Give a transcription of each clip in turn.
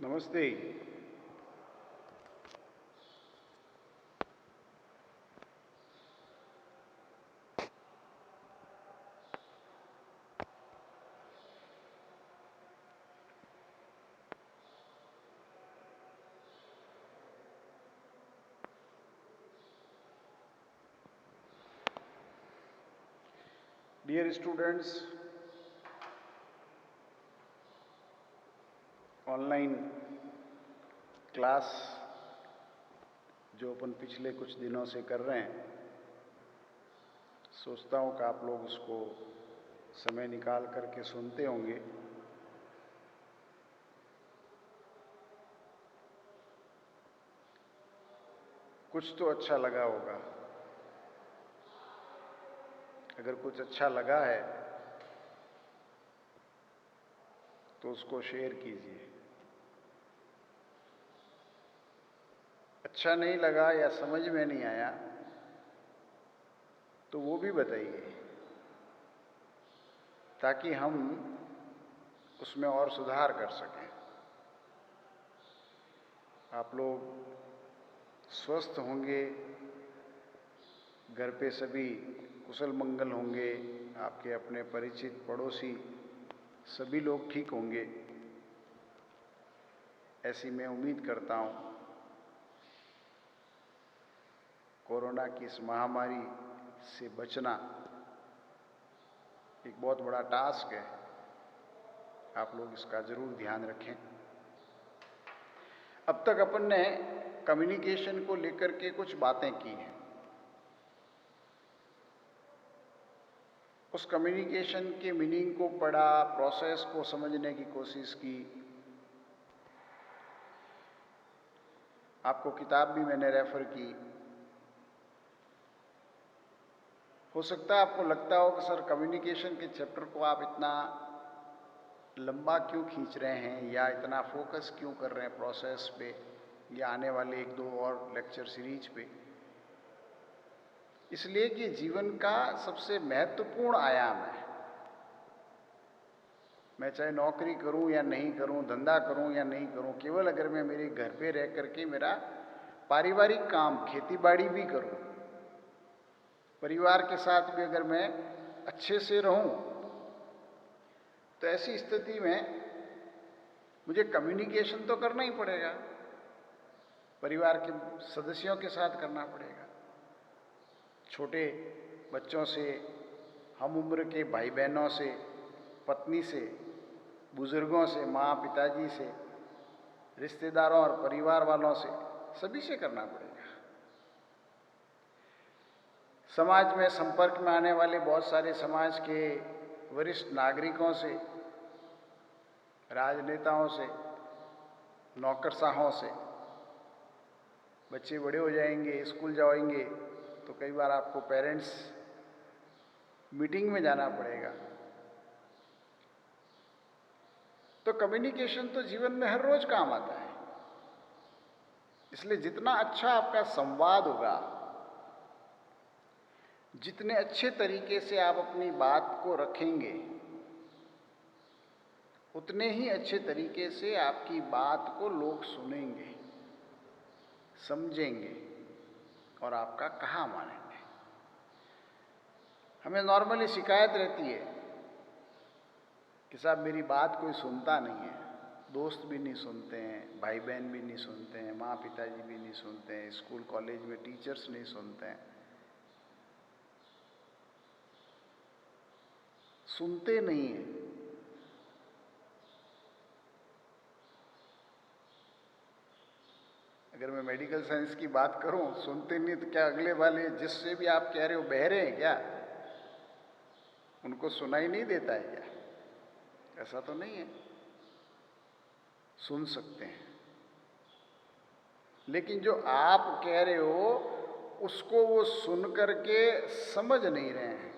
नमस्ते। Dear students, online class जो अपन पिछले कुछ दिनों से कर रहे हैं, सोचता हूँ कि आप लोग उसको समय निकाल करके सुनते होंगे। कुछ तो अच्छा लगा होगा। अगर कुछ अच्छा लगा है तो उसको शेयर कीजिए। अच्छा नहीं लगा या समझ में नहीं आया तो वो भी बताइए, ताकि हम उसमें और सुधार कर सकें। आप लोग स्वस्थ होंगे, घर पे सभी कुशल मंगल होंगे, आपके अपने परिचित पड़ोसी सभी लोग ठीक होंगे, ऐसी मैं उम्मीद करता हूँ। कोरोना की इस महामारी से बचना एक बहुत बड़ा टास्क है। आप लोग इसका जरूर ध्यान रखें। अब तक अपन ने कम्युनिकेशन को लेकर के कुछ बातें की हैं। उस कम्युनिकेशन के मीनिंग को पढ़ा, प्रोसेस को समझने की कोशिश की। आपको किताब भी मैंने रेफर की। हो सकता है आपको लगता हो कि सर कम्युनिकेशन के चैप्टर को आप इतना लंबा क्यों खींच रहे हैं या इतना फोकस क्यों कर रहे हैं प्रोसेस पे या आने वाले एक दो और लेक्चर सीरीज पे। इसलिए कि जीवन का सबसे महत्वपूर्ण आयाम है। मैं चाहे नौकरी करूं या नहीं करूं, धंधा करूं या नहीं करूं, केवल अगर मैं मेरे घर पे रह करके मेरा पारिवारिक काम, खेती बाड़ी भी करूं, परिवार के साथ भी अगर मैं अच्छे से रहूं, तो ऐसी स्थिति में मुझे कम्युनिकेशन तो करना ही पड़ेगा। परिवार के सदस्यों के साथ करना पड़ेगा, छोटे बच्चों से, हम उम्र के भाई बहनों से, पत्नी से, बुजुर्गों से, माँ पिताजी से, रिश्तेदारों और परिवार वालों से, सभी से करना पड़ेगा। समाज में संपर्क में आने वाले बहुत सारे समाज के वरिष्ठ नागरिकों से, राजनेताओं से, नौकरशाहों से। बच्चे बड़े हो जाएंगे, स्कूल जाएंगे, तो कई बार आपको पेरेंट्स मीटिंग में जाना पड़ेगा। तो कम्युनिकेशन तो जीवन में हर रोज काम आता है। इसलिए जितना अच्छा आपका संवाद होगा, जितने अच्छे तरीके से आप अपनी बात को रखेंगे, उतने ही अच्छे तरीके से आपकी बात को लोग सुनेंगे, समझेंगे और आपका कहा मानेंगे। हमें नॉर्मली शिकायत रहती है कि साहब मेरी बात कोई सुनता नहीं है। दोस्त भी नहीं सुनते हैं, भाई बहन भी नहीं सुनते हैं, माँ पिताजी भी नहीं सुनते हैं, स्कूल कॉलेज में टीचर्स नहीं सुनते हैं। सुनते नहीं हैं। अगर मैं मेडिकल साइंस की बात करूं, सुनते नहीं तो क्या अगले वाले जिससे भी आप कह रहे हो बहरे हैं क्या? उनको सुनाई नहीं देता है क्या? ऐसा तो नहीं है। सुन सकते हैं, लेकिन जो आप कह रहे हो उसको वो सुन करके समझ नहीं रहे हैं।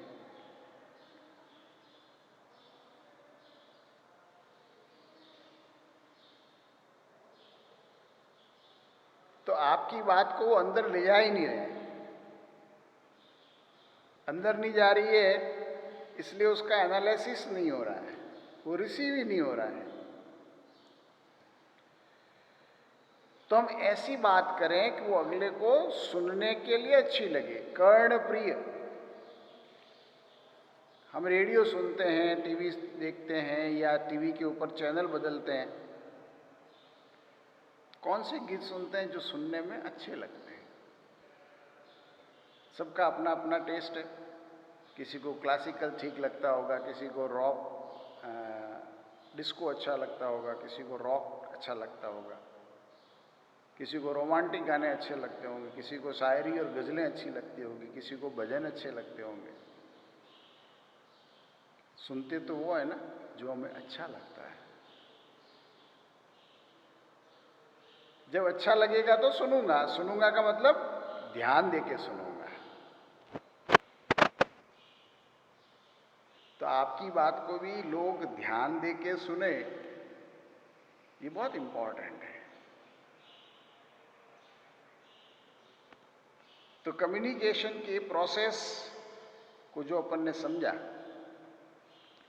तो आपकी बात को वो अंदर ले जा ही नहीं रहे हैं। अंदर नहीं जा रही है, इसलिए उसका एनालिसिस नहीं हो रहा है, वो रिसीव ही नहीं हो रहा है। तो हम ऐसी बात करें कि वो अगले को सुनने के लिए अच्छी लगे, कर्ण प्रिय। हम रेडियो सुनते हैं, टीवी देखते हैं या टीवी के ऊपर चैनल बदलते हैं, कौन से गीत सुनते हैं जो सुनने में अच्छे लगते हैं? सबका अपना अपना टेस्ट है। किसी को क्लासिकल ठीक लगता होगा, किसी को रॉक डिस्को अच्छा लगता होगा, किसी को रॉक अच्छा लगता होगा, किसी को रोमांटिक गाने अच्छे लगते होंगे, किसी को शायरी और गज़लें अच्छी लगती होंगी, किसी को भजन अच्छे लगते होंगे। सुनते तो वो है ना जो हमें अच्छा लगता है। जब अच्छा लगेगा तो सुनूंगा। सुनूंगा का मतलब ध्यान देके सुनूंगा। तो आपकी बात को भी लोग ध्यान देके सुने, ये बहुत इंपॉर्टेंट है। तो कम्युनिकेशन के प्रोसेस को जो अपन ने समझा,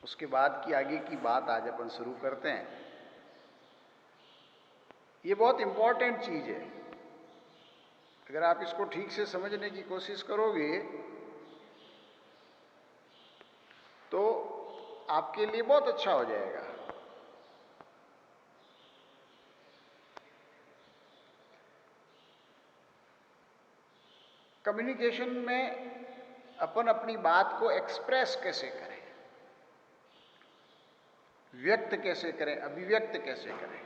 उसके बाद की आगे की बात आज अपन शुरू करते हैं। ये बहुत इंपॉर्टेंट चीज है। अगर आप इसको ठीक से समझने की कोशिश करोगे तो आपके लिए बहुत अच्छा हो जाएगा। कम्युनिकेशन में अपन अपनी बात को एक्सप्रेस कैसे करें, व्यक्त कैसे करें, अभिव्यक्त कैसे करें,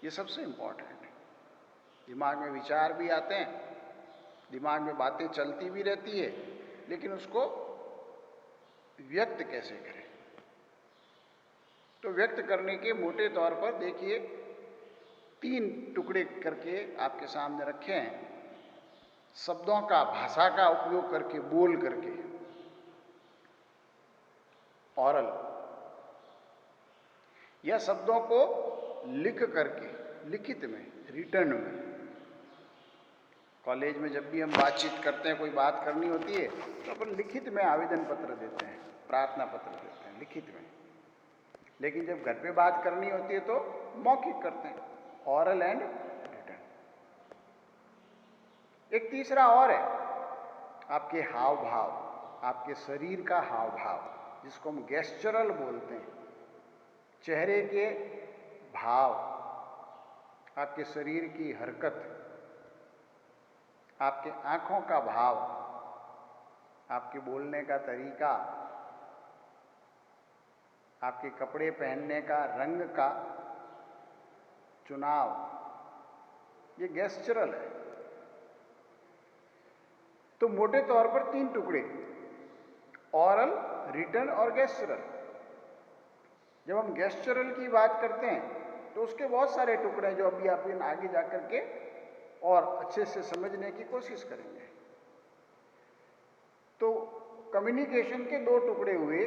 ये सबसे इंपॉर्टेंट है। दिमाग में विचार भी आते हैं, दिमाग में बातें चलती भी रहती है, लेकिन उसको व्यक्त कैसे करें? तो व्यक्त करने के मोटे तौर पर देखिए 3 टुकड़े करके आपके सामने रखे हैं। शब्दों का, भाषा का उपयोग करके, बोल करके, ऑरल, या शब्दों को लिख करके, लिखित में, रिटर्न में। कॉलेज में जब भी हम बातचीत करते हैं, कोई बात करनी होती है तो अपन लिखित में आवेदन पत्र देते हैं, प्रार्थना पत्र देते हैं लिखित में। लेकिन जब घर पे बात करनी होती है तो मौखिक करते हैं, ऑरल एंड रिटर्न। एक तीसरा और है, आपके हाव भाव, आपके शरीर का हाव भाव, जिसको हम गेस्चरल बोलते हैं। चेहरे के भाव, आपके शरीर की हरकत, आपके आंखों का भाव, आपके बोलने का तरीका, आपके कपड़े पहनने का रंग का चुनाव, ये गेस्चरल है। तो मोटे तौर पर 3 टुकड़े, ऑरल, रिटन और गेस्चरल। जब हम गेस्चरल की बात करते हैं तो उसके बहुत सारे टुकड़े हैं जो अभी आप आगे जाकर के और अच्छे से समझने की कोशिश करेंगे। तो कम्युनिकेशन के 2 टुकड़े हुए,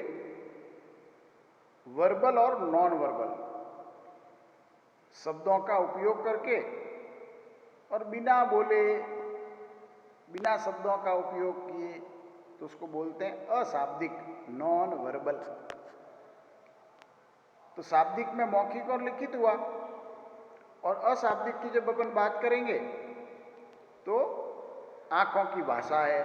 वर्बल और नॉन वर्बल। शब्दों का उपयोग करके और बिना बोले, बिना शब्दों का उपयोग किए, तो उसको बोलते हैं अशाब्दिक, नॉन वर्बल। तो शाब्दिक में मौखिक और लिखित हुआ, और अशाब्दिक की जब अपन बात करेंगे तो आंखों की भाषा है।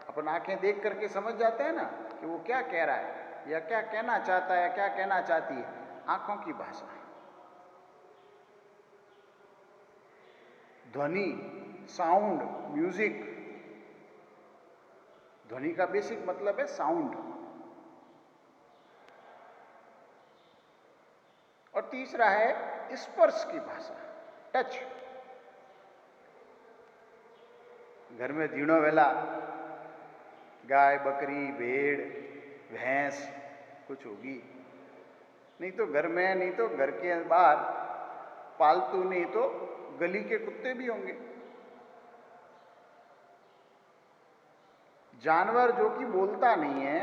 अपन आंखें देख करके समझ जाते हैं ना कि वो क्या कह रहा है या क्या कहना चाहता है, क्या कहना चाहती है, आंखों की भाषा। ध्वनि, साउंड, म्यूजिक। ध्वनि का बेसिक मतलब है साउंड। और तीसरा है स्पर्श की भाषा, टच। घर में दीनों वेला गाय, बकरी, भेड़, भैंस कुछ होगी, नहीं तो घर में, नहीं तो घर के बाहर पालतू, नहीं तो गली के कुत्ते भी होंगे। जानवर जो कि बोलता नहीं है,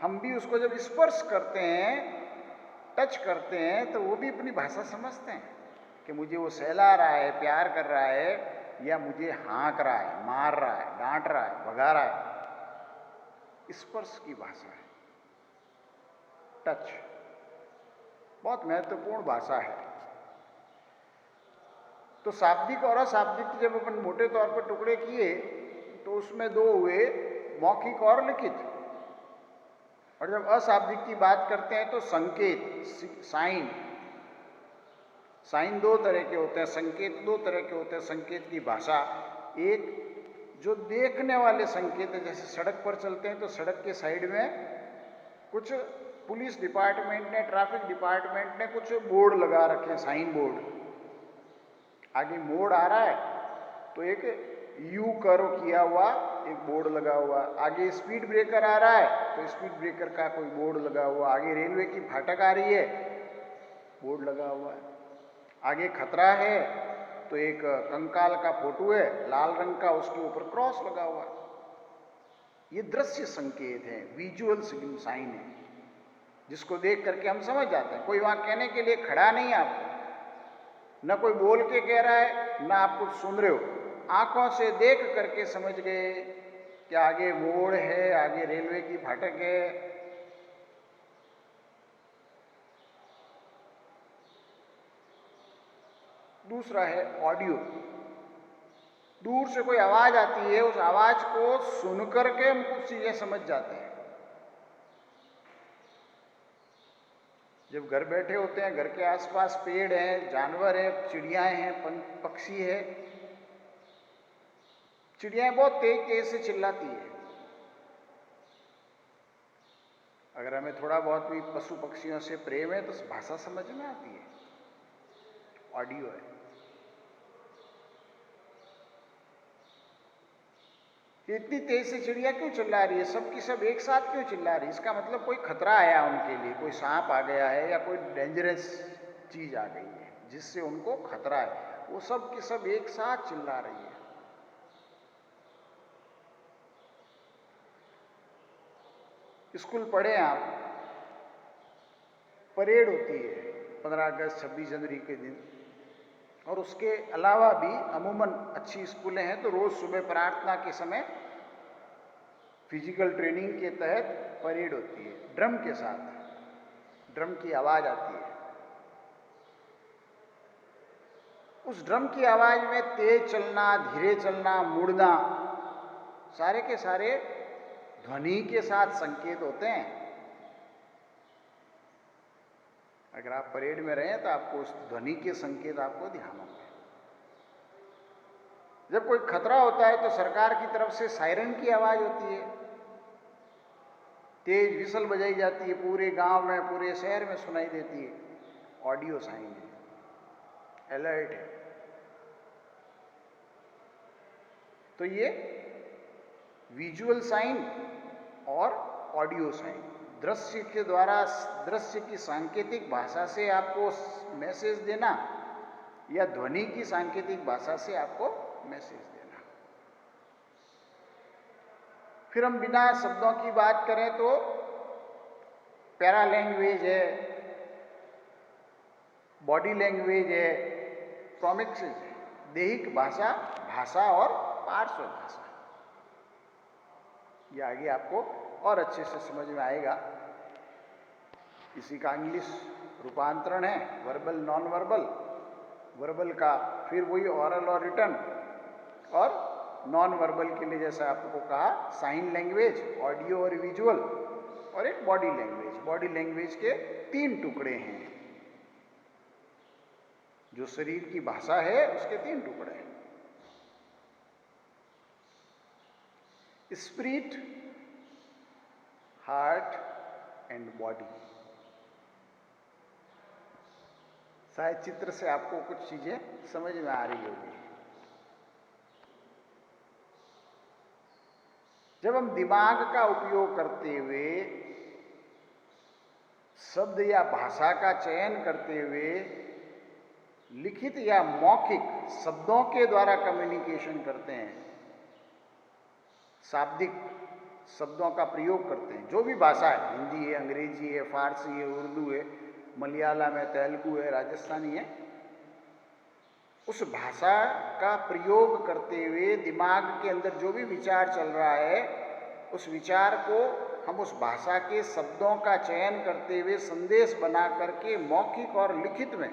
हम भी उसको जब स्पर्श करते हैं, टच करते हैं, तो वो भी अपनी भाषा समझते हैं कि मुझे वो सहला रहा है, प्यार कर रहा है, या मुझे हाँक रहा है, मार रहा है, डांट रहा है, भगा रहा है। स्पर्श की भाषा है टच, बहुत महत्वपूर्ण भाषा है। तो शाब्दिक और अशाब्दिक जब अपन मोटे तौर पर टुकड़े किए तो उसमें दो हुए, मौखिक और लिखित। और जब अशाब्दिक की बात करते हैं तो संकेत, साइन। साइन दो तरह के होते हैं, संकेत दो तरह के होते हैं। संकेत की भाषा, एक जो देखने वाले संकेत है, जैसे सड़क पर चलते हैं तो सड़क के साइड में कुछ पुलिस डिपार्टमेंट ने, ट्रैफिक डिपार्टमेंट ने कुछ बोर्ड लगा रखे हैं, साइन बोर्ड। आगे मोड़ आ रहा है तो एक यू कर्व किया हुआ एक बोर्ड लगा हुआ, आगे स्पीड ब्रेकर आ रहा है तो स्पीड ब्रेकर का कोई बोर्ड लगा हुआ, आगे रेलवे की फाटक आ रही है, बोर्ड लगा हुआ है, आगे खतरा है तो एक कंकाल का फोटो है लाल रंग का, उसके ऊपर क्रॉस लगा हुआ है। ये दृश्य संकेत है, विजुअल साइन है, जिसको देख करके हम समझ जाते हैं। कोई वहां कहने के लिए खड़ा नहीं है आपको, न कोई बोल के कह रहा है, ना आप कुछ सुन रहे हो, आंखों से देख करके समझ गए कि आगे मोड़ है, आगे रेलवे की फाटक है। दूसरा है ऑडियो। दूर से कोई आवाज आती है, उस आवाज को सुन करके हम कुछ चीजें समझ जाते हैं। जब घर बैठे होते हैं, घर के आसपास पेड़ हैं, जानवर हैं, चिड़ियाएं हैं, पक्षी है, चिड़ियाएं बहुत तेज तेज से चिल्लाती है। अगर हमें थोड़ा बहुत भी पशु पक्षियों से प्रेम है तो भाषा समझ में आती है, ऑडियो है। कि इतनी तेज से चिड़िया क्यों चिल्ला रही है, सब की सब एक साथ क्यों चिल्ला रही है? इसका मतलब कोई खतरा आया उनके लिए, कोई सांप आ गया है या कोई डेंजरस चीज आ गई है जिससे उनको खतरा है, वो सब की सब एक साथ चिल्ला रही है। स्कूल पढ़े आप, परेड होती है 15 अगस्त 26 जनवरी के दिन, और उसके अलावा भी अमूमन अच्छी स्कूलें हैं तो रोज सुबह प्रार्थना के समय फिजिकल ट्रेनिंग के तहत परेड होती है, ड्रम के साथ, ड्रम की आवाज आती है। उस ड्रम की आवाज में तेज चलना, धीरे चलना, मुड़ना, सारे के सारे ध्वनि के साथ संकेत होते हैं। अगर आप परेड में रहें तो आपको उस ध्वनि के संकेत आपको ध्यान होंगे। जब कोई खतरा होता है तो सरकार की तरफ से सायरन की आवाज होती है, तेज विसल बजाई जाती है, पूरे गांव में, पूरे शहर में सुनाई देती है। ऑडियो साइन है, अलर्ट है। तो ये विजुअल साइन और ऑडियो साइन, दृश्य के द्वारा, दृश्य की सांकेतिक भाषा से आपको मैसेज देना या ध्वनि की सांकेतिक भाषा से आपको मैसेज देना। फिर हम बिना शब्दों की बात करें तो पैरा लैंग्वेज है, बॉडी लैंग्वेज है, प्रोमिक्सिस है, देहिक भाषा, भाषा और पार्श्व भाषा। ये आगे आपको और अच्छे से समझ में आएगा। इसी का इंग्लिश रूपांतरण है वर्बल नॉन वर्बल, वर्बल का फिर वही ऑरल और रिटन, और नॉन वर्बल के लिए जैसा आपको कहा साइन लैंग्वेज, ऑडियो और विजुअल, और एक बॉडी लैंग्वेज। बॉडी लैंग्वेज के 3 टुकड़े हैं, जो शरीर की भाषा है उसके 3 टुकड़े हैं। Spirit, heart and body. शायद चित्र से आपको कुछ चीजें समझ में आ रही होगी। जब हम दिमाग का उपयोग करते हुए, शब्द या भाषा का चयन करते हुए, लिखित या मौखिक शब्दों के द्वारा कम्युनिकेशन करते हैं, शाब्दिक शब्दों का प्रयोग करते हैं, जो भी भाषा है, हिंदी है, अंग्रेजी है, फारसी है, उर्दू है, मलयालम है, तेलुगु है, राजस्थानी है, उस भाषा का प्रयोग करते हुए दिमाग के अंदर जो भी विचार चल रहा है, उस विचार को हम उस भाषा के शब्दों का चयन करते हुए संदेश बना करके मौखिक और लिखित में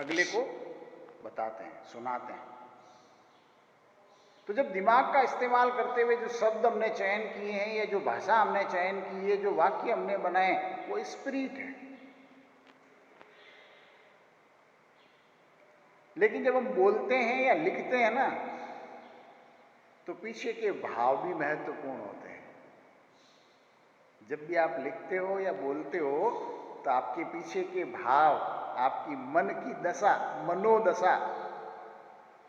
अगले को बताते हैं, सुनाते हैं। तो जब दिमाग का इस्तेमाल करते हुए जो शब्द हमने चयन किए हैं या जो भाषा हमने चयन की है, जो वाक्य हमने बनाए, वो स्पिरिट है। लेकिन जब हम बोलते हैं या लिखते हैं ना, तो पीछे के भाव भी महत्वपूर्ण होते हैं। जब भी आप लिखते हो या बोलते हो तो आपके पीछे के भाव, आपकी मन की दशा, मनोदशा,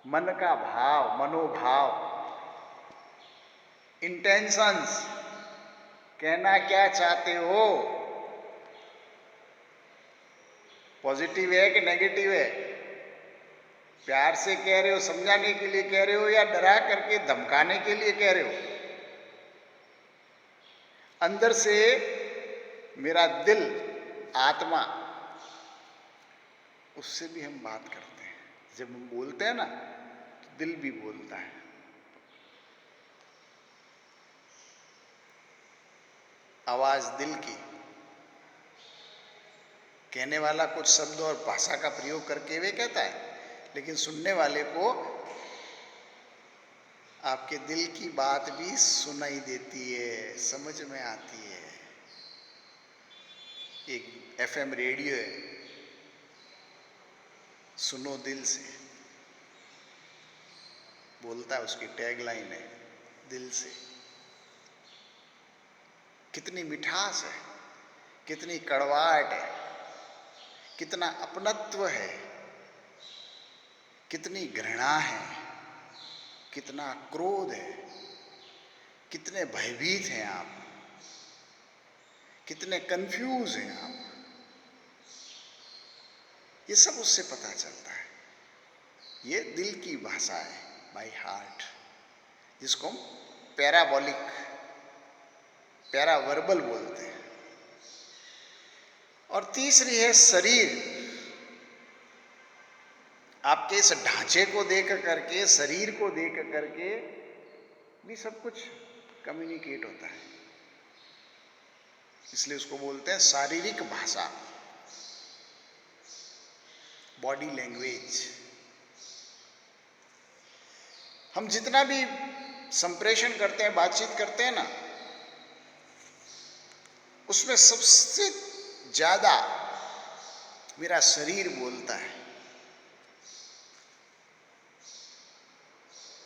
मन का भाव, मनोभाव, इंटेंशंस, कहना क्या चाहते हो, पॉजिटिव है कि नेगेटिव है, प्यार से कह रहे हो, समझाने के लिए कह रहे हो, या डरा करके धमकाने के लिए कह रहे हो। अंदर से मेरा दिल, आत्मा, उससे भी हम बात करते हैं। जब हम बोलते हैं ना, तो दिल भी बोलता है। आवाज दिल की, कहने वाला कुछ शब्द और भाषा का प्रयोग करके वे कहता है, लेकिन सुनने वाले को आपके दिल की बात भी सुनाई देती है, समझ में आती है। एक एफएम रेडियो है, सुनो दिल से, बोलता है, उसकी टैगलाइन है दिल से। कितनी मिठास है, कितनी कड़वाहट है, कितना अपनत्व है, कितनी घृणा है, कितना क्रोध है, कितने भयभीत हैं आप, कितने कंफ्यूज हैं आप, ये सब उससे पता चलता है। ये दिल की भाषा है, बाय हार्ट, जिसको हम पैराबॉलिक, पैरावर्बल बोलते हैं। और तीसरी है शरीर। आपके इस ढांचे को देख करके, शरीर को देख करके भी सब कुछ कम्युनिकेट होता है, इसलिए उसको बोलते हैं शारीरिक भाषा, बॉडी लैंग्वेज। हम जितना भी संप्रेषण करते हैं, बातचीत करते हैं ना, उसमें सबसे ज्यादा मेरा शरीर बोलता है।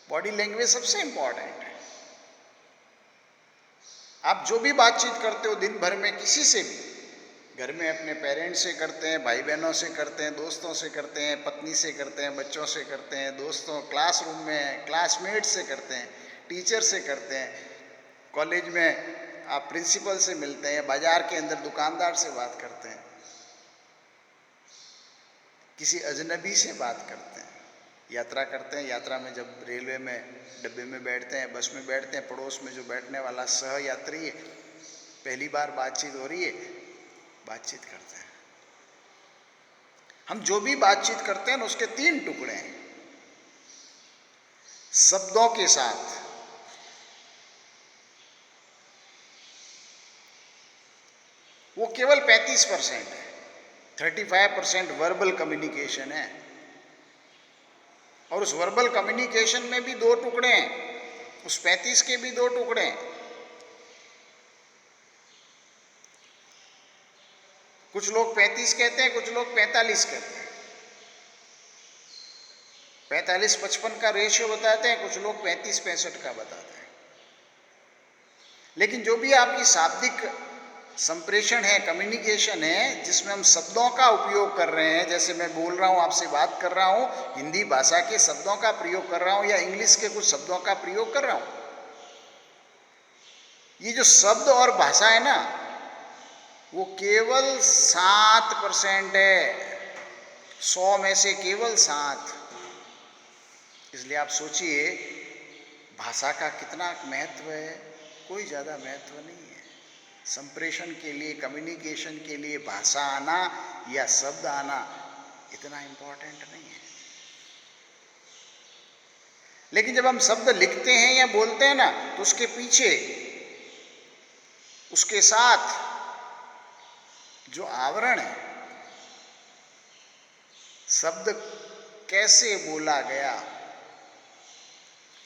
बॉडी लैंग्वेज सबसे इंपॉर्टेंट है। आप जो भी बातचीत करते हो दिन भर में किसी से भी, घर में अपने पेरेंट्स से करते हैं, भाई बहनों से करते हैं, दोस्तों से करते हैं, पत्नी से करते हैं, बच्चों से करते हैं, दोस्तों, क्लासरूम में क्लासमेट से करते हैं, टीचर से करते हैं, कॉलेज में आप प्रिंसिपल से मिलते हैं, बाजार के अंदर दुकानदार से बात करते हैं, किसी अजनबी से बात करते हैं, यात्रा करते हैं, यात्रा में जब रेलवे में डब्बे में बैठते हैं, बस में बैठते हैं, पड़ोस में जो बैठने वाला सह यात्री है, पहली बार बातचीत हो रही है, बातचीत करते हैं। हम जो भी बातचीत करते हैं ना, उसके 3 टुकड़े हैं। शब्दों के साथ, वो केवल 35% है, 35% वर्बल कम्युनिकेशन है। और उस वर्बल कम्युनिकेशन में भी 2 टुकड़े हैं, उस 35 के भी 2 टुकड़े हैं। कुछ लोग 35 कहते हैं, कुछ लोग 45 कहते हैं। 45-55 का रेशियो बताते हैं, कुछ लोग 35-65 का बताते हैं। लेकिन जो भी आपकी शाब्दिक संप्रेषण है, कम्युनिकेशन है, जिसमें हम शब्दों का उपयोग कर रहे हैं, जैसे मैं बोल रहा हूँ, आपसे बात कर रहा हूँ, हिंदी भाषा के शब्दों का प्रयोग कर रहा हूँ या इंग्लिश के कुछ शब्दों का प्रयोग कर रहा हूँ, ये जो शब्द और भाषा है ना, वो केवल 7% है, 100 में से केवल 7। इसलिए आप सोचिए भाषा का कितना महत्व है। कोई ज़्यादा महत्व नहीं है। संप्रेषण के लिए, कम्युनिकेशन के लिए भाषा आना या शब्द आना इतना इम्पोर्टेंट नहीं है। लेकिन जब हम शब्द लिखते हैं या बोलते हैं ना, तो उसके पीछे, उसके साथ जो आवरण है, शब्द कैसे बोला गया,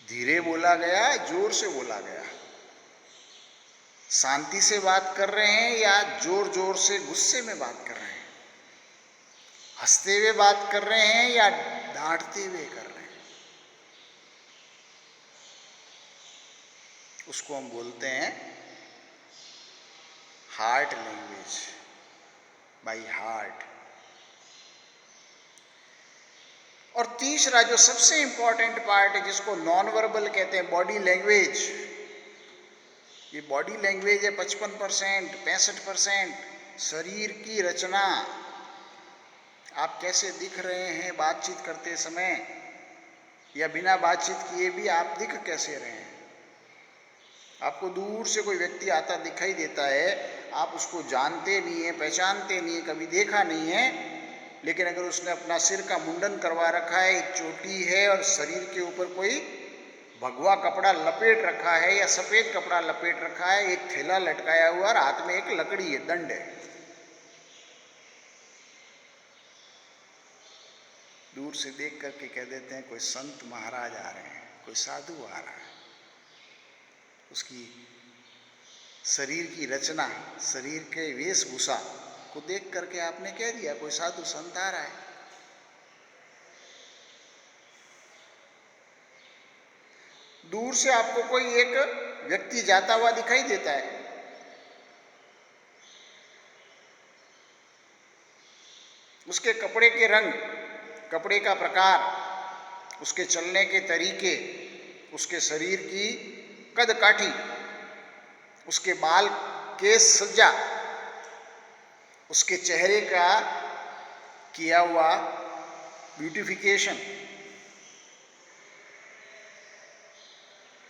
धीरे बोला गया, जोर से बोला गया, शांति से बात कर रहे हैं या जोर जोर से गुस्से में बात कर रहे हैं, हंसते हुए बात कर रहे हैं या डांटते हुए कर रहे हैं, उसको हम बोलते हैं हार्ट लैंग्वेज, बाय हार्ट। और तीसरा जो सबसे इंपॉर्टेंट पार्ट है जिसको नॉन वर्बल कहते हैं, बॉडी लैंग्वेज। ये बॉडी लैंग्वेज है 55%, 65%। शरीर की रचना, आप कैसे दिख रहे हैं बातचीत करते समय, या बिना बातचीत किए भी आप दिख कैसे रहे हैं। आपको दूर से कोई व्यक्ति आता दिखाई देता है, आप उसको जानते नहीं है, पहचानते नहीं है, कभी देखा नहीं है, लेकिन अगर उसने अपना सिर का मुंडन करवा रखा है, एक चोटी है और शरीर के ऊपर कोई भगवा कपड़ा लपेट रखा है या सफेद कपड़ा लपेट रखा है, एक थैला लटकाया हुआ और हाथ में एक लकड़ी है, दंड है, दूर से देख करके कह देते हैं कोई संत महाराज आ रहे हैं, कोई साधु आ रहा है। उसकी शरीर की रचना, शरीर के वेशभूषा को देख करके आपने कह दिया कोई साधु संत आ रहा है। दूर से आपको कोई एक व्यक्ति जाता हुआ दिखाई देता है, उसके कपड़े के रंग, कपड़े का प्रकार, उसके चलने के तरीके, उसके शरीर की कद काठी, उसके बाल केस सज्जा, उसके चेहरे का किया हुआ ब्यूटिफिकेशन,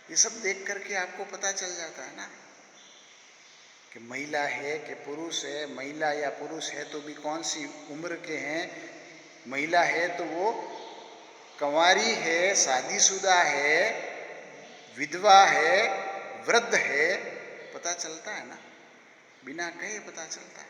ये सब देख करके आपको पता चल जाता है ना कि महिला है कि पुरुष है। महिला या पुरुष है तो भी कौन सी उम्र के हैं, महिला है तो वो कंवारी है, शादीशुदा है, विधवा है, वृद्ध है, पता चलता है ना, बिना कहे पता चलता है।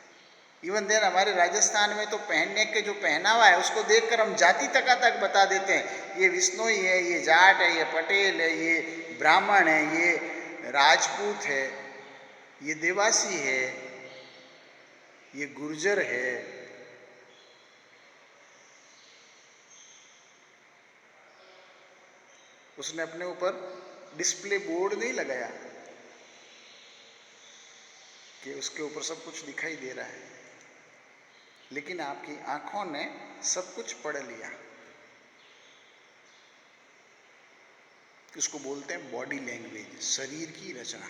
इवन देन हमारे राजस्थान में तो पहनने के जो पहनावा है उसको देखकर हम जाति तक बता देते हैं, ये विश्नोई है, ये जाट है, ये पटेल है, ये ब्राह्मण है, ये राजपूत है, ये देवासी है, ये गुर्जर है। उसने अपने ऊपर डिस्प्ले बोर्ड नहीं लगाया कि उसके ऊपर सब कुछ दिखाई दे रहा है, लेकिन आपकी आंखों ने सब कुछ पढ़ लिया। इसको बोलते हैं बॉडी लैंग्वेज, शरीर की रचना।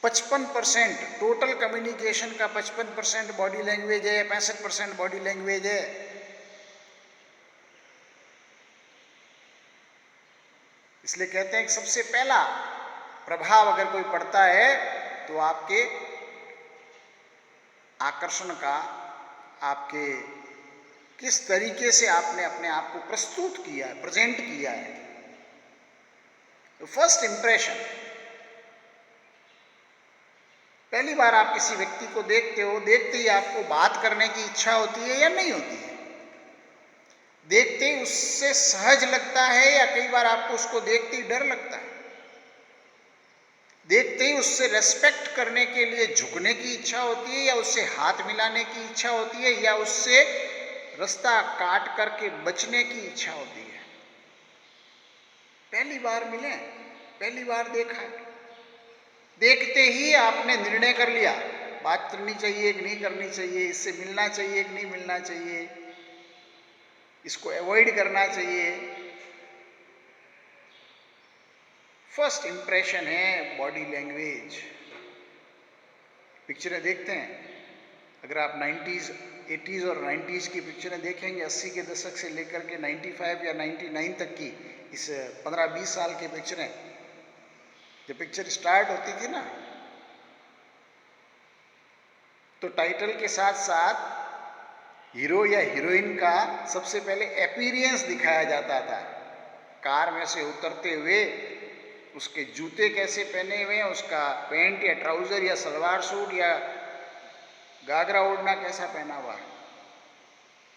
55% टोटल कम्युनिकेशन का 55% बॉडी लैंग्वेज है, 65% बॉडी लैंग्वेज है। इसलिए कहते हैं कि सबसे पहला प्रभाव अगर कोई पड़ता है तो आपके आकर्षण का, आपके किस तरीके से आपने अपने आप को प्रस्तुत किया है, प्रेजेंट किया है। तो फर्स्ट इंप्रेशन, पहली बार आप किसी व्यक्ति को देखते हो, देखते ही आपको बात करने की इच्छा होती है या नहीं होती है? देखते ही उससे सहज लगता है या कई बार आपको उसको देखते ही डर लगता है? देखते ही उससे रेस्पेक्ट करने के लिए झुकने की इच्छा होती है या उससे हाथ मिलाने की इच्छा होती है या उससे रास्ता काट करके बचने की इच्छा होती है? पहली बार मिले, पहली बार देखा, देखते ही आपने निर्णय कर लिया बात करनी चाहिए कि नहीं करनी चाहिए, इससे मिलना चाहिए कि नहीं मिलना चाहिए, इसको अवॉइड करना चाहिए। फर्स्ट इंप्रेशन है बॉडी लैंग्वेज। पिक्चरें देखते हैं, अगर आप 90s, 80s और 90s की पिक्चरें देखेंगे, 80 के दशक से लेकर के 95 या 99 तक की, इस 15-20 साल की पिक्चरें, जब पिक्चर स्टार्ट होती थी ना, तो टाइटल के साथ साथ हीरो या हीरोइन का सबसे पहले अपीयरेंस दिखाया जाता था। कार में से उतरते हुए उसके जूते कैसे पहने हुए हैं, उसका पैंट या ट्राउजर या सलवार सूट या घाघरा ओढ़ना कैसा पहना हुआ है,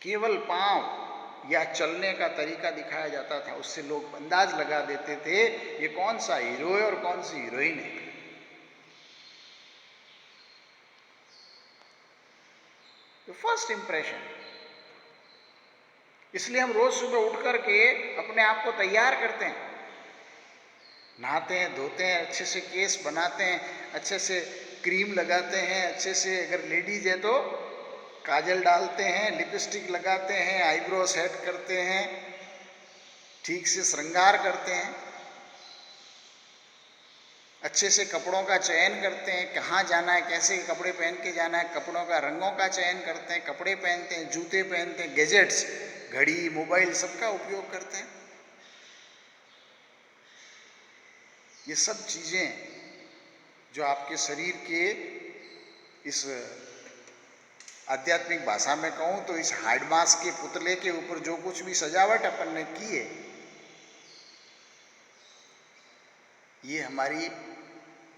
केवल पांव या चलने का तरीका दिखाया जाता था, उससे लोग अंदाज लगा देते थे ये कौन सा हीरो है और कौन सी हीरोइन है। First impression. इसलिए हम रोज सुबह उठ करके अपने आप को तैयार करते हैं, नहाते हैं, धोते हैं, अच्छे से केस बनाते हैं, अच्छे से क्रीम लगाते हैं, अच्छे से अगर लेडीज है तो काजल डालते हैं, लिपस्टिक लगाते हैं, आईब्रो सेट करते हैं, ठीक से श्रृंगार करते हैं, अच्छे से कपड़ों का चयन करते हैं, कहाँ जाना है, कैसे कपड़े पहन के जाना है, कपड़ों का रंगों का चयन करते हैं, कपड़े पहनते हैं, जूते पहनते हैं, गैजेट्स, घड़ी, मोबाइल, सबका उपयोग करते हैं। ये सब चीज़ें जो आपके शरीर के इस आध्यात्मिक भाषा में कहूँ तो इस हार्ड मास के पुतले के ऊपर जो कुछ भी सजावट अपन ने की है, ये हमारी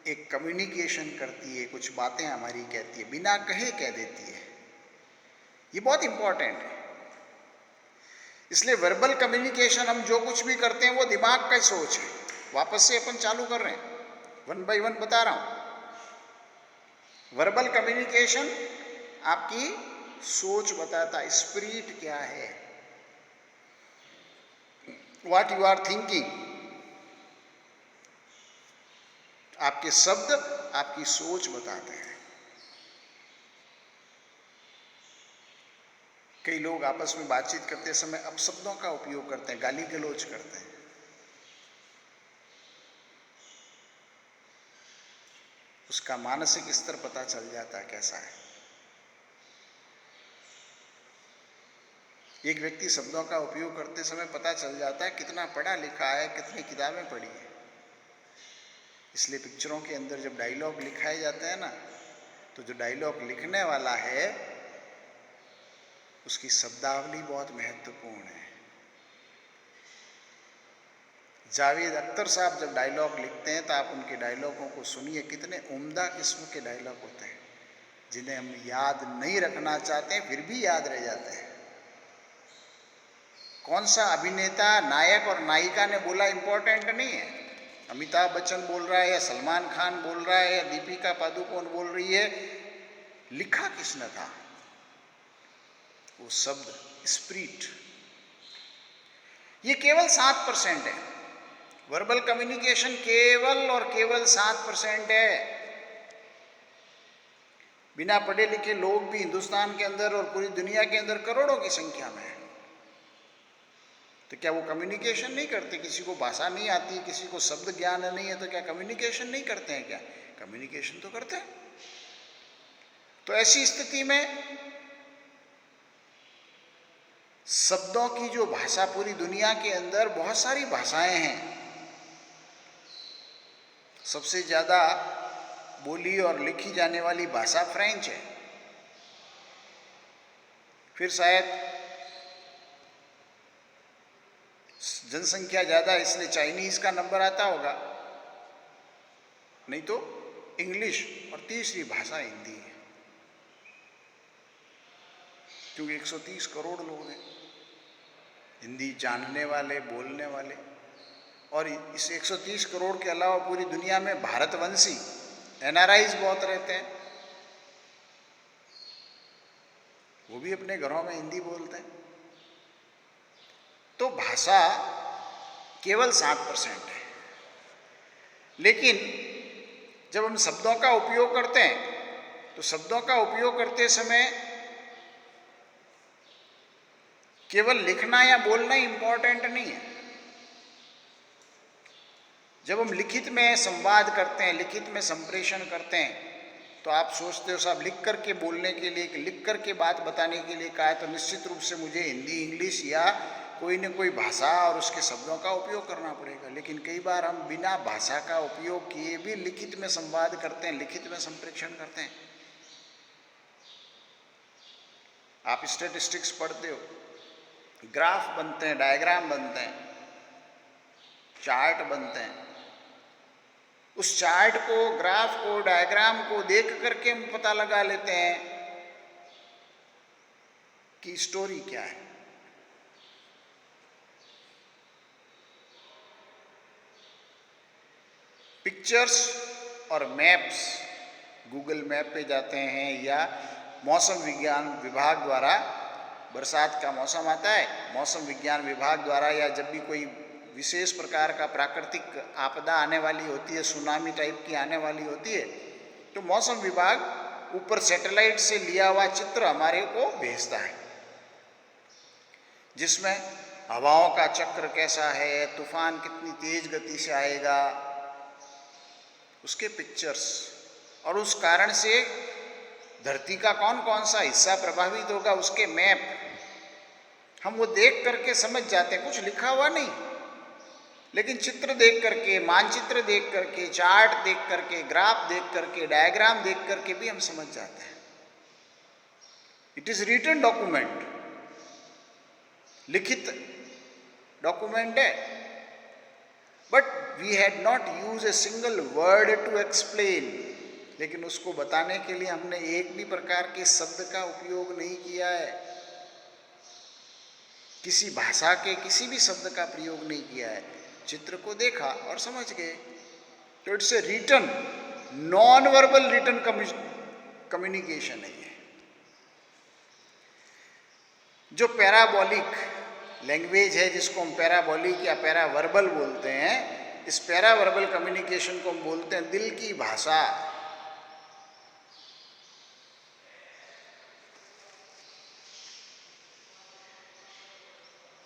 एक कम्युनिकेशन करती है, कुछ बातें हमारी कहती है, बिना कहे कह देती है। ये बहुत इंपॉर्टेंट है। इसलिए वर्बल कम्युनिकेशन, हम जो कुछ भी करते हैं वो दिमाग का सोच है। वापस से अपन चालू कर रहे हैं, 1 बाय 1 बता रहा हूं। वर्बल कम्युनिकेशन आपकी सोच बताता है, स्पिरिट क्या है, व्हाट यू आर थिंकिंग। आपके शब्द आपकी सोच बताते हैं। कई लोग आपस में बातचीत करते समय अपशब्दों का उपयोग करते हैं, गाली गलौज करते हैं। उसका मानसिक स्तर पता चल जाता है कैसा है। एक व्यक्ति शब्दों का उपयोग करते समय पता चल जाता है कितना पढ़ा लिखा है, कितनी किताबें पढ़ी है। इसलिए पिक्चरों के अंदर जब डायलॉग लिखाए जाते हैं ना, तो जो डायलॉग लिखने वाला है उसकी शब्दावली बहुत महत्वपूर्ण है। जावेद अख्तर साहब जब डायलॉग लिखते हैं तो आप उनके डायलॉगों को सुनिए, कितने उम्दा किस्म के डायलॉग होते हैं जिन्हें हम याद नहीं रखना चाहते हैं फिर भी याद रह जाते हैं। कौन सा अभिनेता, नायक और नायिका ने बोला इंपॉर्टेंट नहीं है। अमिताभ बच्चन बोल रहा है या सलमान खान बोल रहा है या दीपिका पादुकोण बोल रही है, लिखा किसने था? वो शब्द, स्पिरिट। ये केवल 7% है। वर्बल कम्युनिकेशन केवल और केवल 7% है। बिना पढ़े लिखे लोग भी हिंदुस्तान के अंदर और पूरी दुनिया के अंदर करोड़ों की संख्या में है। तो क्या वो कम्युनिकेशन नहीं करते? किसी को भाषा नहीं आती, किसी को शब्द ज्ञान नहीं है, तो क्या कम्युनिकेशन नहीं करते हैं? क्या कम्युनिकेशन तो करते हैं। तो ऐसी स्थिति में शब्दों की जो भाषा, पूरी दुनिया के अंदर बहुत सारी भाषाएं हैं। सबसे ज़्यादा बोली और लिखी जाने वाली भाषा फ्रेंच है। फिर शायद जनसंख्या ज़्यादा है इसलिए चाइनीज़ का नंबर आता होगा, नहीं तो इंग्लिश, और तीसरी भाषा हिंदी है, क्योंकि 130 करोड़ लोग हैं हिंदी जानने वाले, बोलने वाले। और इस 130 करोड़ के अलावा पूरी दुनिया में भारतवंशी एनआरआईज बहुत रहते हैं, वो भी अपने घरों में हिंदी बोलते हैं। तो भाषा केवल 7% है। लेकिन जब हम शब्दों का उपयोग करते हैं तो शब्दों का उपयोग करते समय केवल लिखना या बोलना इंपॉर्टेंट नहीं है। जब हम लिखित में संवाद करते हैं, लिखित में संप्रेषण करते हैं, तो आप सोचते हो साहब लिख करके बोलने के लिए, लिख करके बात बताने के लिए कहा है तो निश्चित रूप से मुझे हिंदी, इंग्लिश या कोई न कोई भाषा और उसके शब्दों का उपयोग करना पड़ेगा। लेकिन कई बार हम बिना भाषा का उपयोग किए भी लिखित में संवाद करते हैं, लिखित में संप्रेषण करते हैं। आप स्टैटिस्टिक्स पढ़ते हो, ग्राफ बनते हैं, डायग्राम बनते हैं, चार्ट बनते हैं। उस चार्ट को, ग्राफ को, डायग्राम को देख करके हम पता लगा लेते हैं की स्टोरी क्या है। पिक्चर्स और मैप्स, गूगल मैप पे जाते हैं या मौसम विज्ञान विभाग द्वारा, बरसात का मौसम आता है, मौसम विज्ञान विभाग द्वारा, या जब भी कोई विशेष प्रकार का प्राकृतिक आपदा आने वाली होती है, सुनामी टाइप की आने वाली होती है, तो मौसम विभाग ऊपर सैटेलाइट से लिया हुआ चित्र हमारे को भेजता है, जिसमें हवाओं का चक्र कैसा है, तूफान कितनी तेज गति से आएगा, उसके पिक्चर्स, और उस कारण से धरती का कौन कौन सा हिस्सा प्रभावित होगा उसके मैप हम वो देख करके समझ जाते हैं। कुछ लिखा हुआ नहीं, लेकिन चित्र देख करके, मानचित्र देख करके, चार्ट देख करके, ग्राफ देख करके, डायग्राम देख करके भी हम समझ जाते हैं। इट इज रिटन डॉक्यूमेंट, लिखित डॉक्यूमेंट है, but we had not use a single word to explain. लेकिन उसको बताने के लिए हमने एक भी प्रकार के शब्द का उपयोग नहीं किया है, किसी भाषा के किसी भी शब्द का प्रयोग नहीं किया है। चित्र को देखा और समझ गए। तो it's a written, non verbal written communication है ये। जो पैराबोलिक लैंग्वेज है, जिसको हम पैराबोलिक या पैरावर्बल बोलते हैं, इस पैरावर्बल कम्युनिकेशन को हम बोलते हैं दिल की भाषा।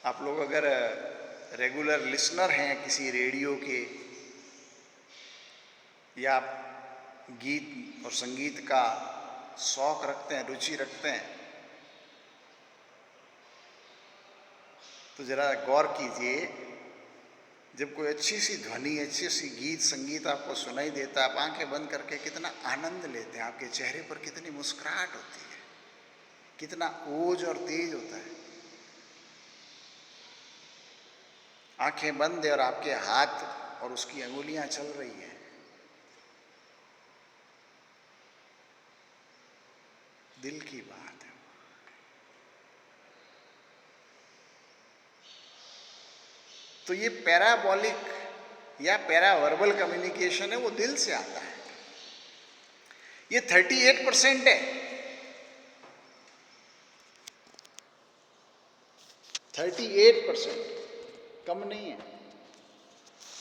आप लोग अगर रेगुलर लिसनर हैं किसी रेडियो के, या आप गीत और संगीत का शौक रखते हैं, रुचि रखते हैं, तो जरा गौर कीजिए, जब कोई अच्छी सी ध्वनि, अच्छी सी गीत संगीत आपको सुनाई देता है, आप आंखें बंद करके कितना आनंद लेते हैं, आपके चेहरे पर कितनी मुस्कुराहट होती है, कितना ओज और तेज होता है। आंखें बंद है और आपके हाथ और उसकी अंगुलियां चल रही हैं। दिल की बात है। तो ये पैराबोलिक या पैरावर्बल कम्युनिकेशन है, वो दिल से आता है। ये 38% है, 38%, कम नहीं है।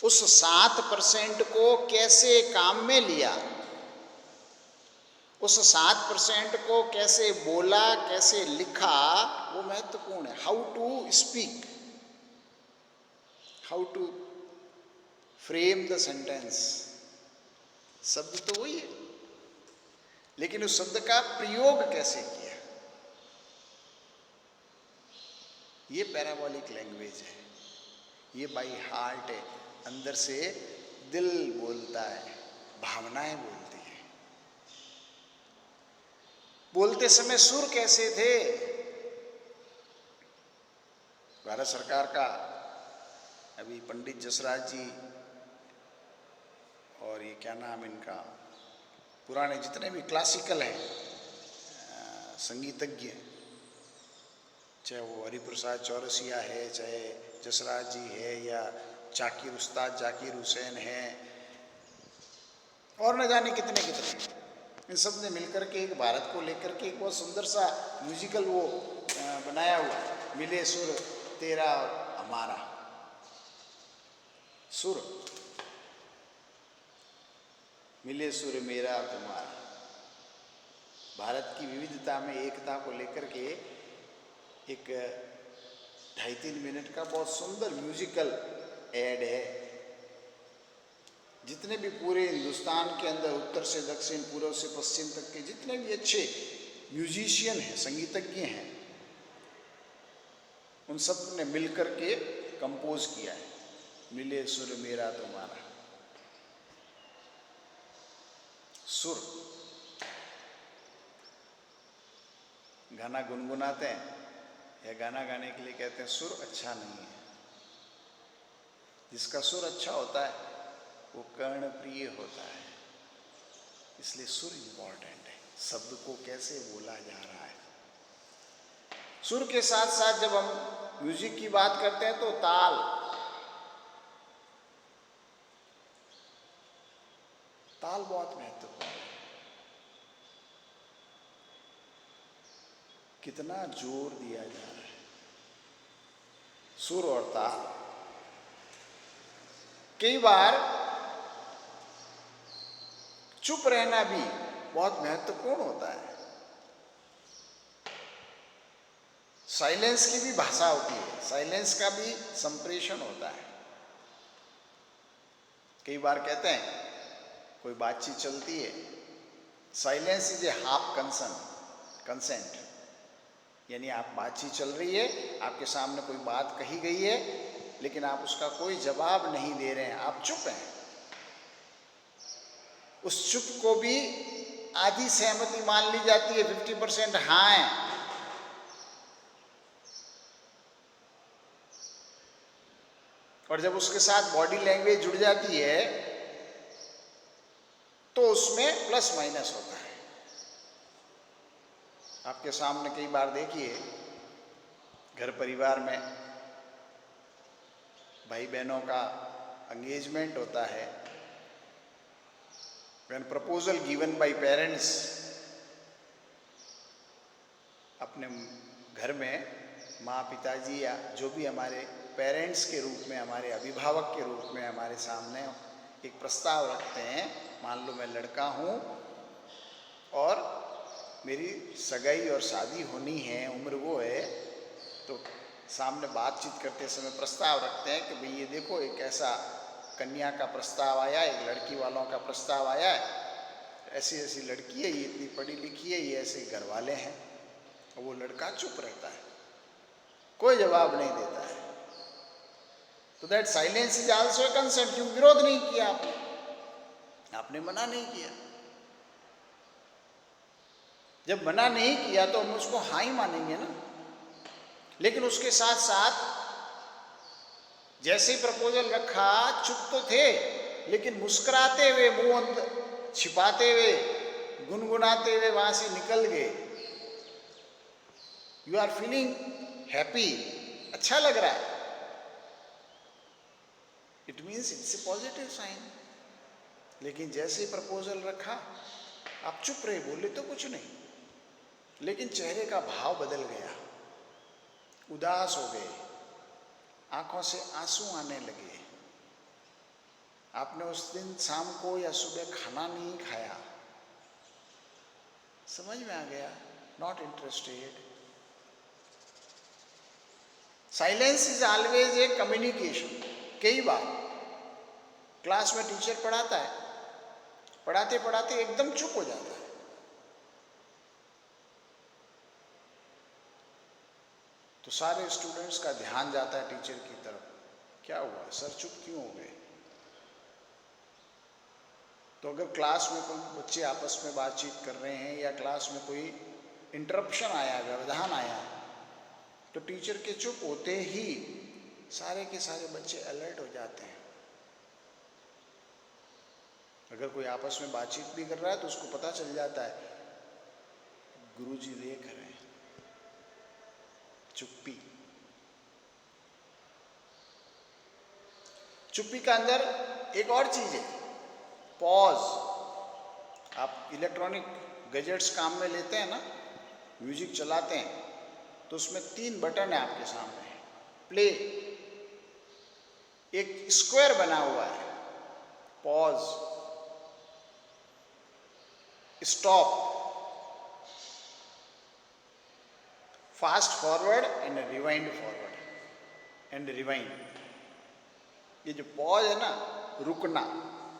उस 7% को कैसे काम में लिया, उस 7% को कैसे बोला, कैसे लिखा, वो महत्वपूर्ण है। How to speak, how to frame the sentence. शब्द तो वही है, लेकिन उस शब्द का प्रयोग कैसे किया, ये पैराबोलिक लैंग्वेज है। ये बाई हार्ट है, अंदर से दिल बोलता है, भावनाएं बोलती है। बोलते समय सुर कैसे थे? भारत सरकार का अभी पंडित जसराज जी और ये क्या नाम इनका, पुराने जितने भी क्लासिकल हैं संगीतज्ञ, चाहे वो हरिप्रसाद चौरसिया है, चाहे जसराज जी है, या जाकिर उस्ताद जाकिर हुसैन है, और न जाने कितने कितने, इन सब ने मिलकर के एक भारत को लेकर के एक बहुत सुंदर सा म्यूजिकल वो बनाया हुआ, मिले सुर तेरा और हमारा। सुर मिले सुर मेरा तुम्हारा, भारत की विविधता में एकता को लेकर के एक 2.5-3 मिनट का बहुत सुंदर म्यूजिकल एड है। जितने भी पूरे हिंदुस्तान के अंदर उत्तर से दक्षिण, पूर्व से पश्चिम तक के जितने भी अच्छे म्यूजिशियन हैं, संगीतज्ञ हैं, उन सब ने मिलकर के कंपोज किया है मिले सुर मेरा तुम्हारा। सुर, गाना गुनगुनाते हैं या गाना गाने के लिए कहते हैं सुर अच्छा नहीं है। जिसका सुर अच्छा होता है वो कर्णप्रिय होता है, इसलिए सुर इंपॉर्टेंट है। शब्द को कैसे बोला जा रहा है, सुर के साथ साथ जब हम म्यूजिक की बात करते हैं तो ताल, ताल बहुत महत्वपूर्ण है। कितना जोर दिया जा रहा है सुर और ताल। कई बार चुप रहना भी बहुत महत्वपूर्ण होता है। साइलेंस की भी भाषा होती है, साइलेंस का भी संप्रेषण होता है। कई बार कहते हैं कोई बातचीत चलती है, silence is a half consent, यानी आप बातचीत चल रही है, आपके सामने कोई बात कही गई है, लेकिन आप उसका कोई जवाब नहीं दे रहे हैं, आप चुप हैं। उस चुप को भी आधी सहमति मान ली जाती है, 50% हाँ है। और जब उसके साथ बॉडी लैंग्वेज जुड़ जाती है तो उसमें प्लस माइनस होता है। आपके सामने कई बार देखिए, घर परिवार में भाई बहनों का एंगेजमेंट होता है, when proposal given by parents, अपने घर में माँ पिताजी या जो भी हमारे पेरेंट्स के रूप में, हमारे अभिभावक के रूप में हमारे सामने एक प्रस्ताव रखते हैं। मान लो मैं लड़का हूँ और मेरी सगाई और शादी होनी है, उम्र वो है, तो सामने बातचीत करते समय प्रस्ताव रखते हैं कि भाई ये देखो, एक ऐसा कन्या का प्रस्ताव आया, एक लड़की वालों का प्रस्ताव आया है, ऐसी ऐसी लड़की है, ये इतनी पढ़ी लिखी है, ये ऐसे घर वाले हैं। और वो लड़का चुप रहता है, कोई जवाब नहीं देता है। तो that silence is also a consent. क्यों विरोध नहीं किया आपने, आपने मना नहीं किया। जब मना नहीं किया तो हम उसको हाँ ही मानेंगे ना। लेकिन उसके साथ साथ जैसे ही प्रपोजल रखा, चुप तो थे, लेकिन मुस्कुराते हुए, मुंह छिपाते हुए, गुनगुनाते हुए वहां से निकल गए। यू आर फीलिंग हैप्पी, अच्छा लग रहा है, it means it's a positive sign. लेकिन जैसे ही प्रपोजल रखा, आप चुप रहे, बोले तो कुछ नहीं, लेकिन चेहरे का भाव बदल गया, उदास हो गए, आंखों से आंसू आने लगे। आपने उस दिन शाम को या सुबह खाना नहीं खाया, समझ में आ गया, not interested. Silence is always a communication. कई बार क्लास में टीचर पढ़ाता है, पढ़ाते पढ़ाते एकदम चुप हो जाता है, तो सारे स्टूडेंट्स का ध्यान जाता है टीचर की तरफ, क्या हुआ सर, चुप क्यों हो गए। तो अगर क्लास में कोई बच्चे आपस में बातचीत कर रहे हैं या क्लास में कोई इंटरप्शन आया, व्यवधान आया, तो टीचर के चुप होते ही सारे के सारे बच्चे अलर्ट हो जाते हैं। अगर कोई आपस में बातचीत भी कर रहा है तो उसको पता चल जाता है, गुरुजी देख रहे हैं। चुप्पी, चुप्पी का अंदर एक और चीज है, पॉज। आप इलेक्ट्रॉनिक गैजेट्स काम में लेते हैं ना, म्यूजिक चलाते हैं, तो उसमें 3 बटन है आपके सामने। प्ले, एक स्क्वायर बना हुआ है, pause, stop, fast forward and rewind forward and rewind. ये जो पॉज है ना, रुकना,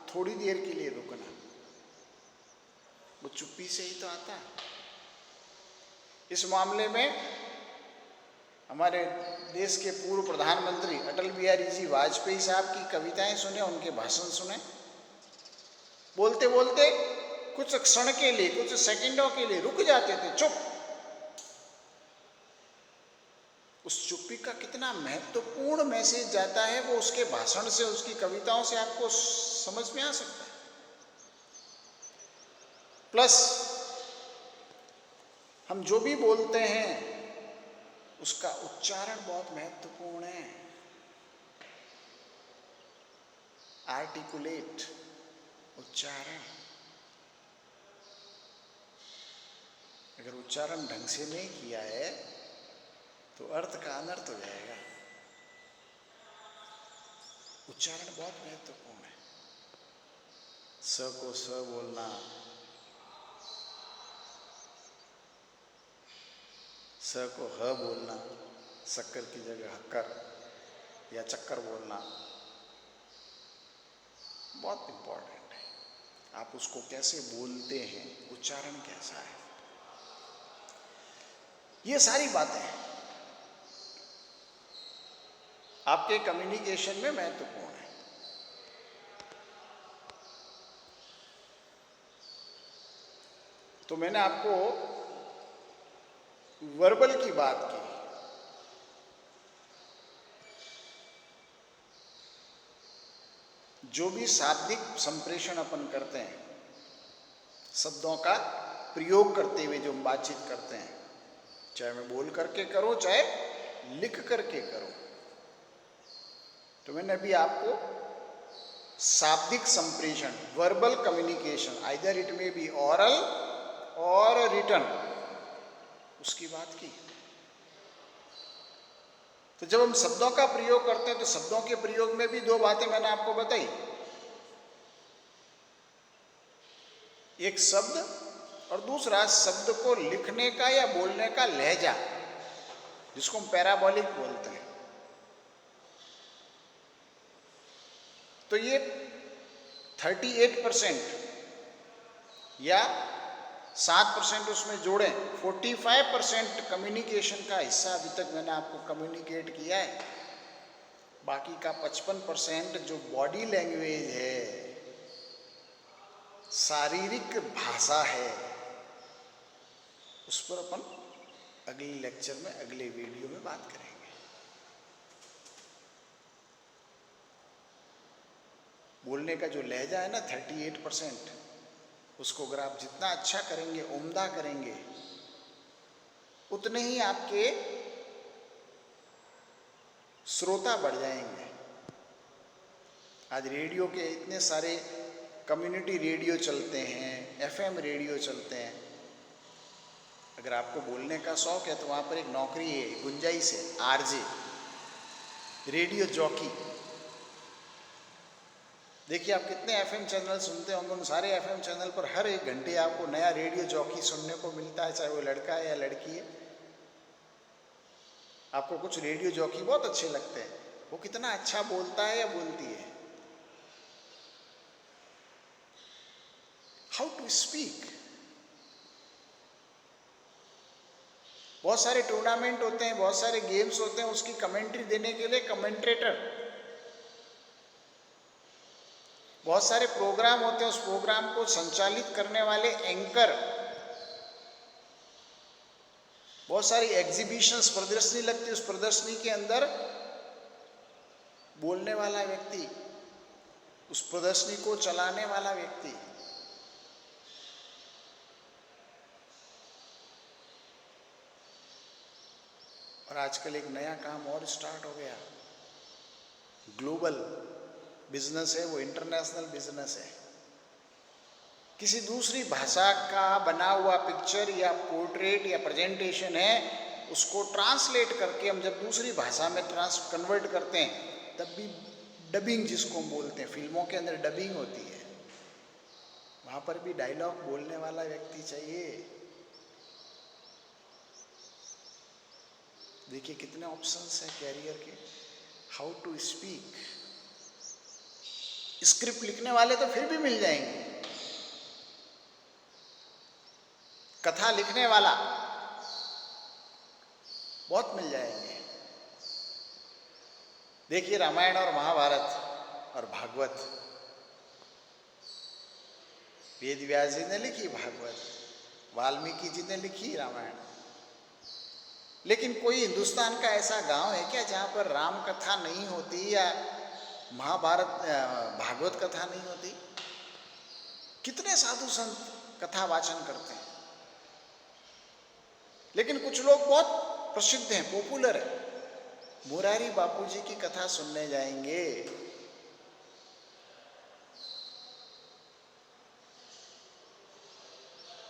थोड़ी देर के लिए रुकना, वो चुप्पी से ही तो आता है। इस मामले में हमारे देश के पूर्व प्रधानमंत्री अटल बिहारी जी वाजपेयी साहब की कविताएं सुने, उनके भाषण सुने, बोलते बोलते कुछ क्षण के लिए, कुछ सेकंडों के लिए रुक जाते थे, चुप। उस चुप्पी का कितना महत्वपूर्ण मैसेज जाता है, वो उसके भाषण से, उसकी कविताओं से आपको समझ में आ सकता है। प्लस हम जो भी बोलते हैं उसका उच्चारण बहुत महत्वपूर्ण है। आर्टिकुलेट, उच्चारण। अगर उच्चारण ढंग से नहीं किया है तो अर्थ का अनर्थ हो जाएगा। उच्चारण बहुत महत्वपूर्ण है। स को स बोलना, स को ह बोलना, शक्कर की जगह हक्कर या चक्कर बोलना बहुत इंपॉर्टेंट है। आप उसको कैसे बोलते हैं, उच्चारण कैसा है, ये सारी बातें आपके कम्युनिकेशन में महत्वपूर्ण है। तो मैंने आपको वर्बल की बात की। जो भी शाब्दिक संप्रेषण अपन करते हैं, शब्दों का प्रयोग करते हुए जो हम बातचीत करते हैं, चाहे मैं बोल करके करूं चाहे लिख करके करूं, तो मैंने अभी आपको शाब्दिक संप्रेषण, वर्बल कम्युनिकेशन, आइदर इट में बी ऑरल और रिटन, उसकी बात की। तो जब हम शब्दों का प्रयोग करते हैं तो शब्दों के प्रयोग में भी दो बातें मैंने आपको बताई। एक शब्द और दूसरा शब्द को लिखने का या बोलने का लहजा, जिसको हम पैराबोलिक बोलते हैं। तो ये 38% या 7% उसमें जोड़ें, 45% कम्युनिकेशन का हिस्सा अभी तक मैंने आपको कम्युनिकेट किया है। बाकी का 55% जो बॉडी लैंग्वेज है, शारीरिक भाषा है, उस पर अपन अगले लेक्चर में, अगले वीडियो में बात करेंगे। बोलने का जो लहजा है ना 38%, उसको अगर आप जितना अच्छा करेंगे, उम्दा करेंगे, उतने ही आपके श्रोता बढ़ जाएंगे। आज रेडियो के इतने सारे कम्युनिटी रेडियो चलते हैं, एफएम रेडियो चलते हैं। अगर आपको बोलने का शौक है तो वहाँ पर एक नौकरी है, गुंजाइश है, आरजे, रेडियो जॉकी। देखिए आप कितने एफएम चैनल सुनते होंगे, उन सारे एफएम चैनल पर हर एक घंटे आपको नया रेडियो जॉकी सुनने को मिलता है, चाहे वो लड़का है या लड़की है। आपको कुछ रेडियो जॉकी बहुत अच्छे लगते हैं, वो कितना अच्छा बोलता है या बोलती है। How to speak. बहुत सारे टूर्नामेंट होते हैं, बहुत सारे गेम्स होते हैं, उसकी कमेंट्री देने के लिए कमेंट्रेटर, बहुत सारे प्रोग्राम होते हैं, उस प्रोग्राम को संचालित करने वाले एंकर, बहुत सारी एग्जीबिशंस, प्रदर्शनी लगती है, उस प्रदर्शनी के अंदर बोलने वाला व्यक्ति, उस प्रदर्शनी को चलाने वाला व्यक्ति। और आजकल एक नया काम और स्टार्ट हो गया, ग्लोबल बिजनेस है, वो इंटरनेशनल बिजनेस है। किसी दूसरी भाषा का बना हुआ पिक्चर या पोर्ट्रेट या प्रेजेंटेशन है, उसको ट्रांसलेट करके हम जब दूसरी भाषा में कन्वर्ट करते हैं, तब भी डबिंग जिसको हम बोलते हैं, फिल्मों के अंदर डबिंग होती है, वहाँ पर भी डायलॉग बोलने वाला व्यक्ति चाहिए। देखिए कितने ऑप्शंस हैं कैरियर के। How to speak. स्क्रिप्ट लिखने वाले तो फिर भी मिल जाएंगे, कथा लिखने वाला बहुत मिल जाएंगे। देखिए रामायण और महाभारत और भागवत, वेद व्यास जी ने लिखी भागवत, वाल्मीकि जी ने लिखी रामायण, लेकिन कोई हिंदुस्तान का ऐसा गांव है क्या जहां पर राम कथा नहीं होती या महाभारत भागवत कथा नहीं होती? कितने साधु संत कथा वाचन करते हैं, लेकिन कुछ लोग बहुत प्रसिद्ध हैं, पॉपुलर है। मुरारी बापूजी की कथा सुनने जाएंगे,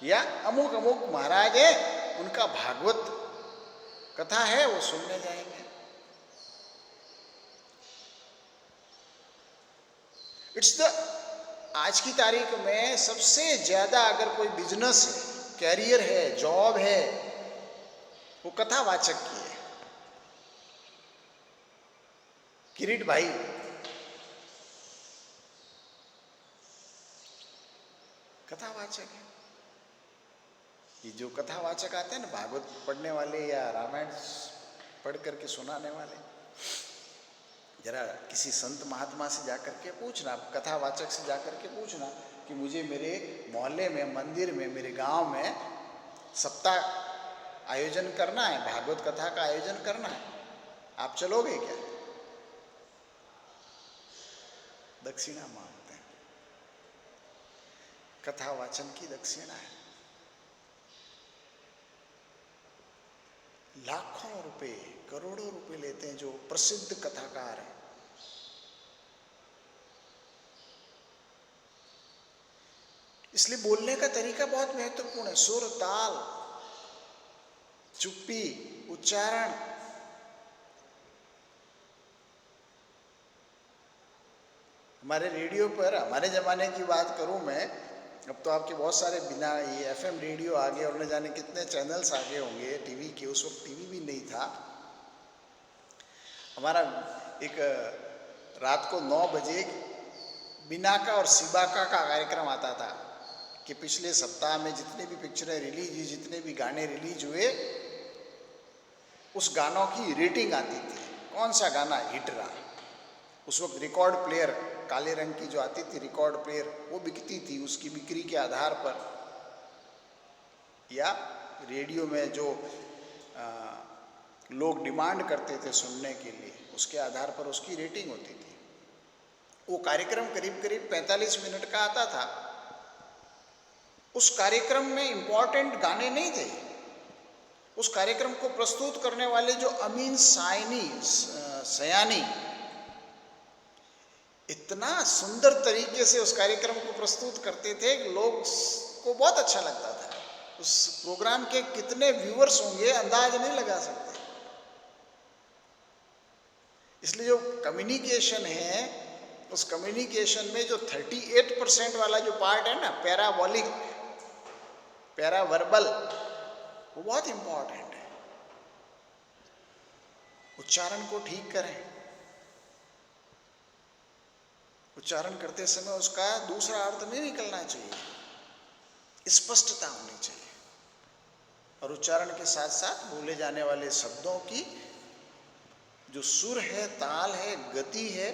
या अमुक अमुक महाराज है, उनका भागवत कथा है, वो सुनने जाएंगे। इट्स द आज की तारीख में सबसे ज्यादा अगर कोई बिजनेस है, कैरियर है, जॉब है, वो कथावाचक की है। किरीट भाई कथावाचक है। ये जो कथावाचक आते हैं ना, भागवत पढ़ने वाले या रामायण पढ़ करके सुनाने वाले, जरा किसी संत महात्मा से जाकर के पूछना, कथावाचक से जाकर के पूछना कि मुझे मेरे मोहल्ले में, मंदिर में, मेरे गांव में सप्ताह आयोजन करना है, भागवत कथा का आयोजन करना है, आप चलोगे क्या? दक्षिणा मांगते हैं, कथावाचन की दक्षिणा है। लाखों रुपए, करोड़ों रुपए लेते हैं जो प्रसिद्ध कथाकार हैं। इसलिए बोलने का तरीका बहुत महत्वपूर्ण है। सुर, ताल, चुप्पी, उच्चारण। हमारे रेडियो पर, हमारे जमाने की बात करूं मैं, अब तो आपके बहुत सारे बिना ये एफएम रेडियो आ गए और न जाने कितने चैनल्स आगे होंगे टीवी के। उस वक्त टीवी भी नहीं था। हमारा एक रात को 9 बजे बिनाका और सिबाका का कार्यक्रम आता था कि पिछले सप्ताह में जितने भी पिक्चरें रिलीज हुई, जितने भी गाने रिलीज हुए, उस गानों की रेटिंग आती थी, कौन सा गाना हिट रहा। उस वक्त रिकॉर्ड प्लेयर, काले रंग की जो आती थी रिकॉर्ड प्लेयर, वो बिकती थी। उसकी बिक्री के आधार पर, या रेडियो में जो लोग डिमांड करते थे सुनने के लिए, उसके आधार पर उसकी रेटिंग होती थी। वो कार्यक्रम करीब करीब 45 मिनट का आता था। उस कार्यक्रम में इंपॉर्टेंट गाने नहीं थे। उस कार्यक्रम को प्रस्तुत करने वाले जो अमीन सयानी इतना सुंदर तरीके से उस कार्यक्रम को प्रस्तुत करते थे कि लोग को बहुत अच्छा लगता था। उस प्रोग्राम के कितने व्यूअर्स होंगे अंदाज नहीं लगा सकते। इसलिए जो कम्युनिकेशन है, उस कम्युनिकेशन में जो 38% वाला जो पार्ट है ना, पैराबॉलिक, पैरावर्बल, वो बहुत इंपॉर्टेंट है। उच्चारण को ठीक करें। उच्चारण करते समय उसका दूसरा अर्थ नहीं निकलना चाहिए, स्पष्टता होनी चाहिए। और उच्चारण के साथ साथ बोले जाने वाले शब्दों की जो सुर है, ताल है, गति है,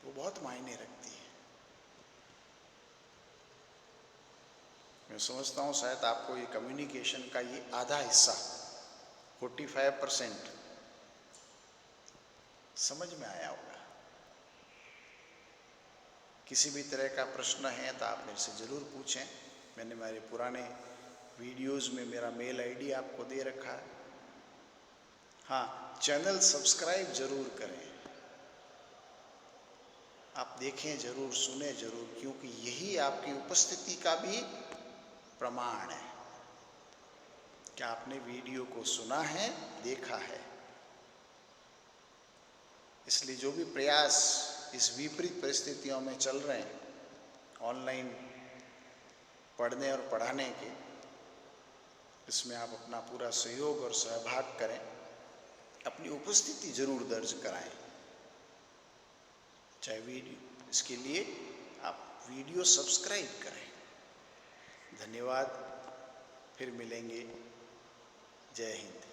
वो बहुत मायने रखती है। मैं समझता हूँ शायद आपको ये कम्युनिकेशन का ये आधा हिस्सा, 45% समझ में आया होगा। किसी भी तरह का प्रश्न है तो आप मेरे से ज़रूर पूछें। मैंने मेरे पुराने वीडियोस में मेरा मेल आईडी आपको दे रखा है। हाँ, चैनल सब्सक्राइब ज़रूर करें। आप देखें ज़रूर, सुने ज़रूर, क्योंकि यही आपकी उपस्थिति का भी प्रमाण है कि आपने वीडियो को सुना है, देखा है। इसलिए जो भी प्रयास इस विपरीत परिस्थितियों में चल रहे हैं, ऑनलाइन पढ़ने और पढ़ाने के, इसमें आप अपना पूरा सहयोग और सहभाग करें। अपनी उपस्थिति जरूर दर्ज कराएं। चाहे वीडियो, इसके लिए आप वीडियो सब्सक्राइब करें। धन्यवाद, फिर मिलेंगे। जय हिंद।